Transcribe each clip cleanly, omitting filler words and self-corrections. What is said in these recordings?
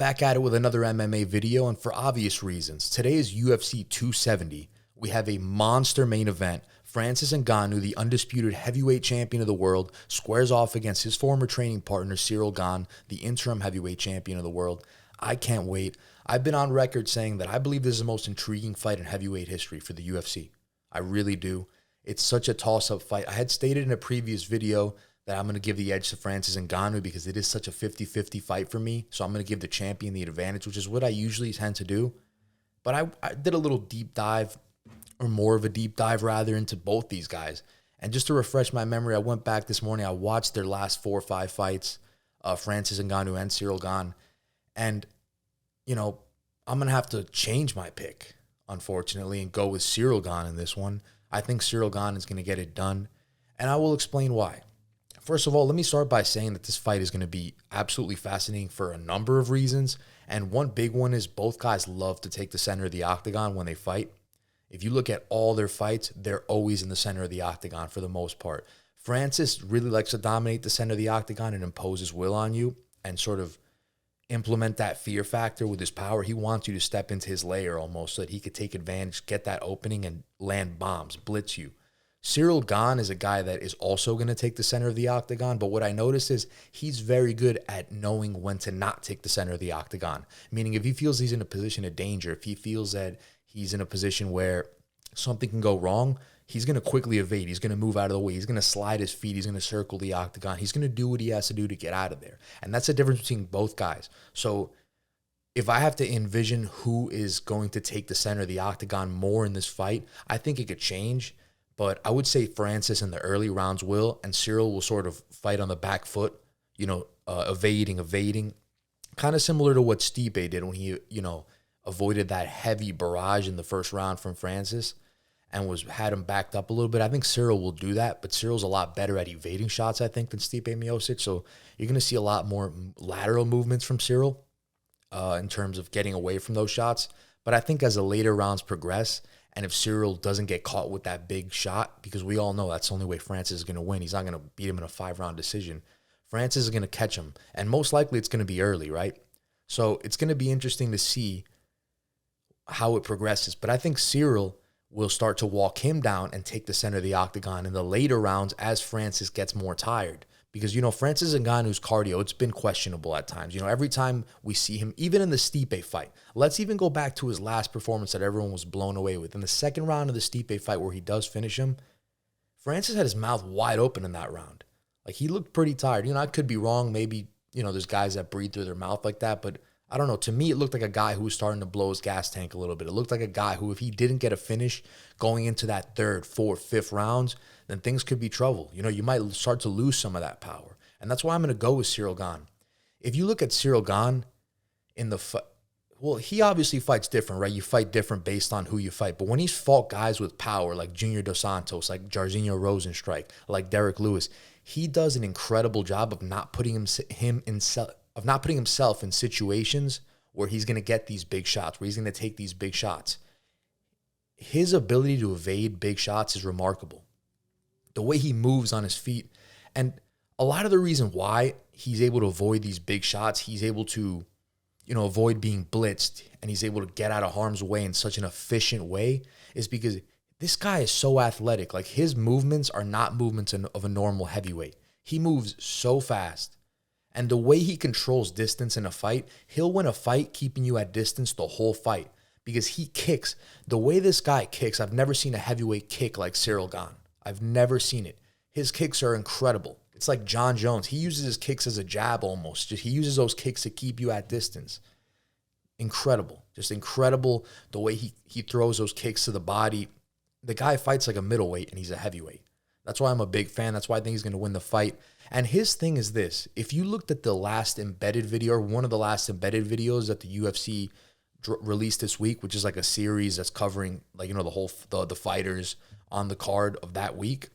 back at it with another MMA video, and for obvious reasons. Today is UFC 270. We have a monster main event. Francis Ngannou, the undisputed heavyweight champion of the world, squares off against his former training partner, Cryl Gane, the interim heavyweight champion of the world. I can't wait. I've been on record saying that I believe this is the most intriguing fight in heavyweight history for the UFC. I really do. It's such a toss-up fight. I had stated in a previous video that I'm going to give the edge to Francis Ngannou because it is such a 50-50 fight for me. So I'm going to give the champion the advantage, which is what I usually tend to do. But I did a little deep dive, or more of a deep dive rather, into both these guys. And just to refresh my memory, I went back this morning. I watched their last 4 or 5 fights, Francis Ngannou and Cryl Gane. And, you know, I'm going to have to change my pick, unfortunately, and go with Cryl Gane in this one. I think Cryl Gane is going to get it done. And I will explain why. First of all, let me start by saying that this fight is going to be absolutely fascinating for a number of reasons. And one big one is both guys love to take the center of the octagon when they fight. If you look at all their fights, they're always in the center of the octagon for the most part. Francis really likes to dominate the center of the octagon and impose his will on you and sort of implement that fear factor with his power. He wants you to step into his lair almost so that he could take advantage, get that opening, and land bombs, blitz you. Cryl Gane is a guy that is also going to take the center of the octagon, but what I noticed is he's very good at knowing when to not take the center of the octagon. Meaning if he feels he's in a position of danger, if he feels that he's in a position where something can go wrong, he's going to quickly evade. He's going to move out of the way. He's going to slide his feet. He's going to circle the octagon. He's going to do what he has to do to get out of there. And that's the difference between both guys. So if I have to envision who is going to take the center of the octagon more in this fight, I think it could change. But I would say Francis in the early rounds will, and Cryl will sort of fight on the back foot, evading. Kind of similar to what Stipe did when he, avoided that heavy barrage in the first round from Francis and had him backed up a little bit. I think Cryl will do that, but Cyril's a lot better at evading shots, I think, than Stipe Miocic. So you're going to see a lot more lateral movements from Cryl in terms of getting away from those shots. But I think as the later rounds progress, and if Cryl doesn't get caught with that big shot, because we all know that's the only way Francis is going to win. He's not going to beat him in a 5-round decision. Francis is going to catch him, and most likely it's going to be early, right? So it's going to be interesting to see how it progresses. But I think Cryl will start to walk him down and take the center of the octagon in the later rounds as Francis gets more tired. Because, Francis Ngannou's cardio, it's been questionable at times. Every time we see him, even in the Stipe fight, let's even go back to his last performance that everyone was blown away with. In the second round of the Stipe fight where he does finish him, Francis had his mouth wide open in that round. Like, he looked pretty tired. I could be wrong. Maybe, there's guys that breathe through their mouth like that. But I don't know. To me, it looked like a guy who was starting to blow his gas tank a little bit. It looked like a guy who, if he didn't get a finish going into that 3rd, 4th, 5th rounds, then things could be trouble. You might start to lose some of that power. And that's why I'm going to go with Cryl Gane. If you look at Cryl Gane in the fight, well, he obviously fights different, right? You fight different based on who you fight. But when he's fought guys with power, like Junior Dos Santos, like Jairzinho Rozenstruik, like Derek Lewis, he does an incredible job of not putting himself in situations where he's going to get these big shots, where he's going to take these big shots. His ability to evade big shots is remarkable. The way he moves on his feet. And a lot of the reason why he's able to avoid these big shots, he's able to, avoid being blitzed, and he's able to get out of harm's way in such an efficient way, is because this guy is so athletic. Like, his movements are not movements of a normal heavyweight. He moves so fast. And the way he controls distance in a fight, he'll win a fight keeping you at distance the whole fight because he kicks. The way this guy kicks, I've never seen a heavyweight kick like Cryl Gane. I've never seen it. His kicks are incredible. It's like John Jones. He uses his kicks as a jab almost. He uses those kicks to keep you at distance. Incredible. Just incredible the way he throws those kicks to the body. The guy fights like a middleweight, and he's a heavyweight. That's why I'm a big fan. That's why I think he's going to win the fight. And his thing is this. If you looked at the last embedded video, or one of the last embedded videos that the UFC released this week, which is like a series that's covering the fighters on the card of that week,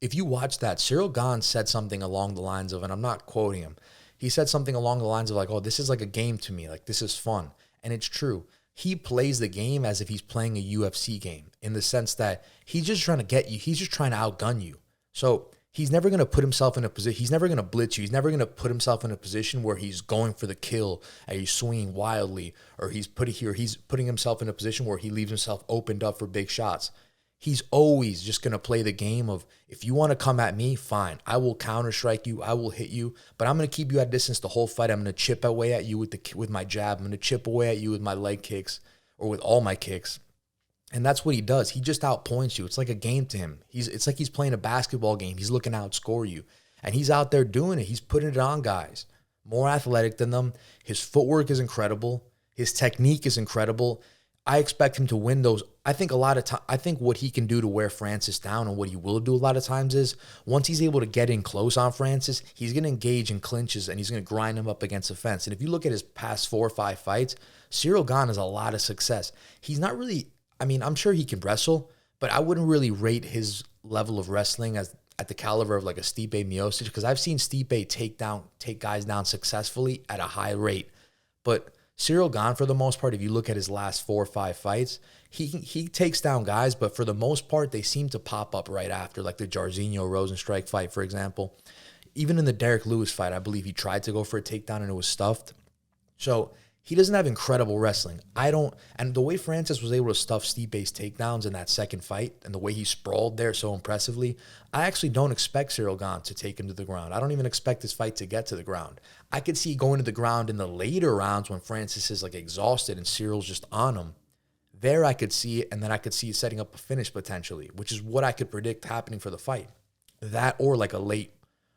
if you watch that, Cryl Gane said something along the lines of, and I'm not quoting him, he said something along the lines of like, oh, this is like a game to me. Like, this is fun. And it's true. He plays the game as if he's playing a UFC game in the sense that he's just trying to get you. He's just trying to outgun you. So he's never going to put himself in a position. He's never going to blitz you. He's never going to put himself in a position where he's going for the kill and he's swinging wildly, or he's putting himself in a position where he leaves himself opened up for big shots. He's always just going to play the game of, if you want to come at me, fine. I will counter strike you. I will hit you, but I'm going to keep you at distance the whole fight. I'm going to chip away at you with my jab. I'm going to chip away at you with my leg kicks or with all my kicks. And that's what he does. He just outpoints you. It's like a game to him. It's like he's playing a basketball game. He's looking to outscore you. And he's out there doing it. He's putting it on guys. More athletic than them. His footwork is incredible. His technique is incredible. I expect him to win those. I think what he can do to wear Francis down, and what he will do a lot of times, is once he's able to get in close on Francis, he's going to engage in clinches and he's going to grind him up against the fence. And if you look at his past 4 or 5 fights, Cryl Gane has a lot of success. He's not really, I mean, I'm sure he can wrestle, but I wouldn't really rate his level of wrestling as at the caliber of like a Stipe Miocic, because I've seen Stipe take guys down successfully at a high rate. But Cryl Gane, for the most part, if you look at his last 4 or 5 fights, he takes down guys, but for the most part, they seem to pop up right after, like the Jairzinho Rosenstrike fight, for example. Even in the Derek Lewis fight, I believe he tried to go for a takedown and it was stuffed. So he doesn't have incredible wrestling. And the way Francis was able to stuff Stipe's takedowns in that second fight and the way he sprawled there so impressively, I actually don't expect Cryl Gane to take him to the ground. I don't even expect this fight to get to the ground. I could see going to the ground in the later rounds when Francis is like exhausted and Cyril's just on him. There I could see it, and then I could see it setting up a finish potentially, which is what I could predict happening for the fight. That or like a late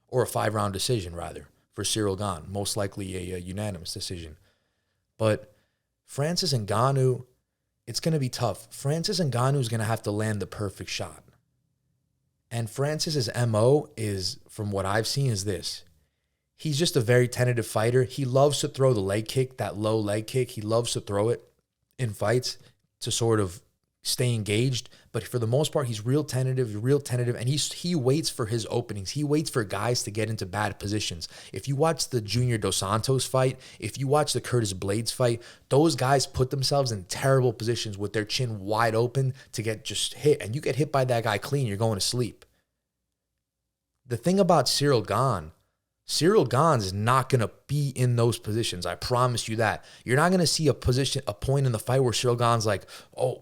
or a 5-round decision rather for Cryl Gane, most likely a unanimous decision. But Francis Ngannou, it's going to be tough. Francis Ngannou is going to have to land the perfect shot. And Francis's MO is, from what I've seen, is this. He's just a very tentative fighter. He loves to throw the leg kick, that low leg kick. He loves to throw it in fights to sort of stay engaged. But for the most part, he's real tentative, and he waits for his openings. He waits for guys to get into bad positions. If you watch the Junior Dos Santos fight, if you watch the Curtis Blades fight, those guys put themselves in terrible positions with their chin wide open to get just hit. And you get hit by that guy clean, you're going to sleep. The thing about Cryl Gane is not going to be in those positions. I promise you that. You're not going to see a point in the fight where Cryl Gane's like,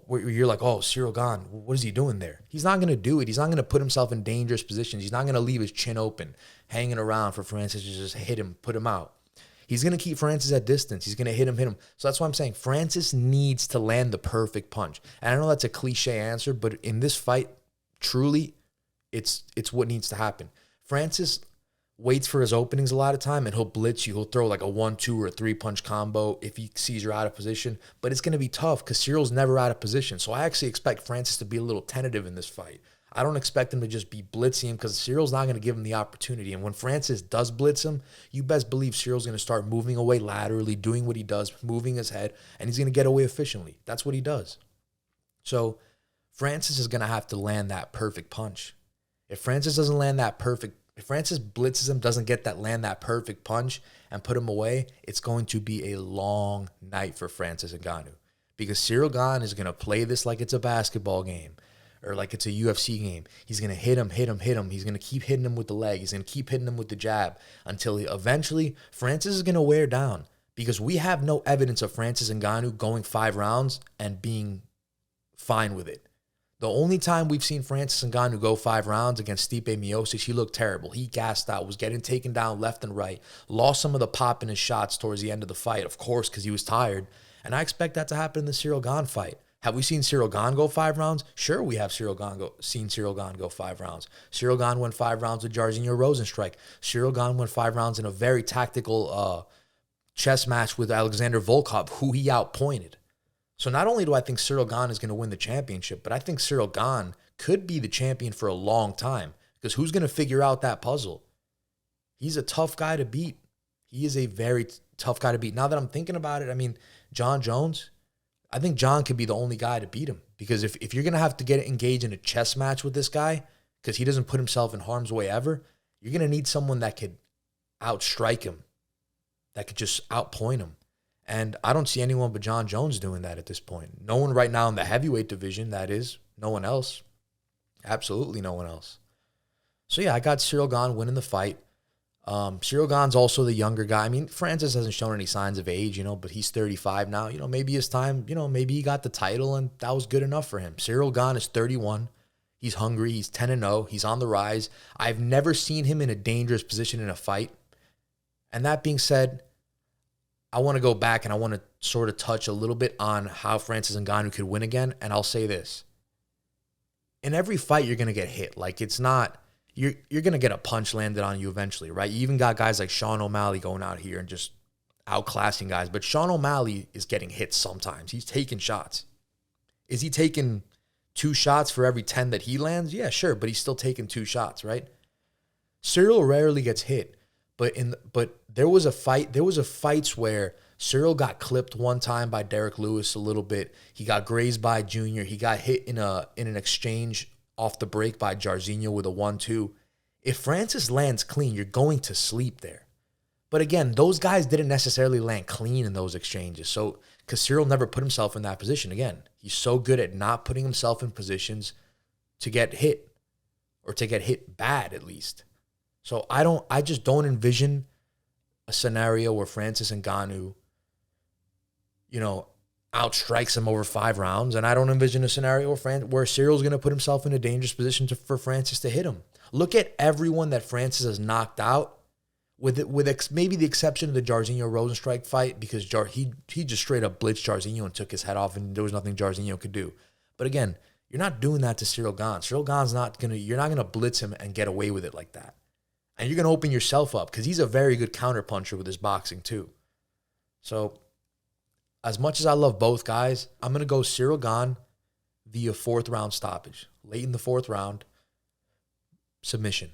where you're like, Cryl Gane, what is he doing there? He's not going to do it. He's not going to put himself in dangerous positions. He's not going to leave his chin open, hanging around for Francis to just hit him, put him out. He's going to keep Francis at distance. He's going to hit him. So that's why I'm saying Francis needs to land the perfect punch. And I know that's a cliche answer, but in this fight, truly, it's what needs to happen. Francis waits for his openings a lot of time, and he'll blitz you. He'll throw like a 1-2 or a 3-punch combo if he sees you're out of position. But it's going to be tough because Cyril's never out of position. So I actually expect Francis to be a little tentative in this fight. I don't expect him to just be blitzing him because Cyril's not going to give him the opportunity. And when Francis does blitz him, you best believe Cyril's going to start moving away laterally, doing what he does, moving his head, and he's going to get away efficiently. That's what he does. So Francis is going to have to land that perfect punch. If Francis blitzes him, doesn't get land that perfect punch and put him away, it's going to be a long night for Francis Ngannou. Because Cryl Gane is going to play this like it's a basketball game or like it's a UFC game. He's going to hit him. He's going to keep hitting him with the leg. He's going to keep hitting him with the jab until eventually Francis is going to wear down, because we have no evidence of Francis Ngannou going 5 rounds and being fine with it. The only time we've seen Francis Ngannou go 5 rounds against Stipe Miocic, he looked terrible. He gassed out, was getting taken down left and right, lost some of the pop in his shots towards the end of the fight, of course, because he was tired. And I expect that to happen in the Cryl Gane fight. Have we seen Cryl Gane go 5 rounds? Sure, we have seen Cryl Gane go 5 rounds. Cryl Gane went 5 rounds with Jairzinho Rosenstrike. Cryl Gane went 5 rounds in a very tactical chess match with Alexander Volkov, who he outpointed. So not only do I think Cryl Gane is going to win the championship, but I think Cryl Gane could be the champion for a long time, because who's going to figure out that puzzle? He's a tough guy to beat. He is a very tough guy to beat. Now that I'm thinking about it, I mean, John Jones, I think John could be the only guy to beat him, because if you're going to have to get engaged in a chess match with this guy, because he doesn't put himself in harm's way ever, you're going to need someone that could outstrike him, that could just outpoint him. And I don't see anyone but John Jones doing that at this point. No one right now in the heavyweight division, that is. No one else. Absolutely no one else. So yeah, I got Cryl Gane winning the fight. Cryl Gane's also the younger guy. I mean, Francis hasn't shown any signs of age, but he's 35 now. Maybe his time, maybe he got the title and that was good enough for him. Cryl Gane is 31. He's hungry. He's 10-0. He's on the rise. I've never seen him in a dangerous position in a fight. And that being said, I want to go back and I want to sort of touch a little bit on how Francis Ngannou could win again. And I'll say this. In every fight, you're going to get hit. Like, it's not... You're going to get a punch landed on you eventually, right? You even got guys like Sean O'Malley going out here and just outclassing guys. But Sean O'Malley is getting hit sometimes. He's taking shots. Is he taking 2 shots for every 10 that he lands? Yeah, sure, but he's still taking 2 shots, right? Cyril rarely gets hit, but there was a fight. There was a fights where Cyril got clipped one time by Derek Lewis a little bit. He got grazed by Junior. He got hit in an exchange off the break by Jairzinho with a 1-2. If Francis lands clean, you're going to sleep there. But again, those guys didn't necessarily land clean in those exchanges. So, because Cyril never put himself in that position. Again, he's so good at not putting himself in positions to get hit or to get hit bad at least. So I just don't envision a scenario where Francis Ngannou, outstrikes him over 5 rounds. And I don't envision a scenario where Cyril's going to put himself in a dangerous position for Francis to hit him. Look at everyone that Francis has knocked out, with maybe the exception of the Jairzinho Rosenstrike fight, because he just straight up blitzed Jairzinho and took his head off, and there was nothing Jairzinho could do. But again, you're not doing that to Cryl Gane. Cryl Gane's you're not going to blitz him and get away with it like that. And you're going to open yourself up, because he's a very good counterpuncher with his boxing too. So, as much as I love both guys, I'm going to go Cryl Gane via 4th round stoppage. Late in the 4th round, submission.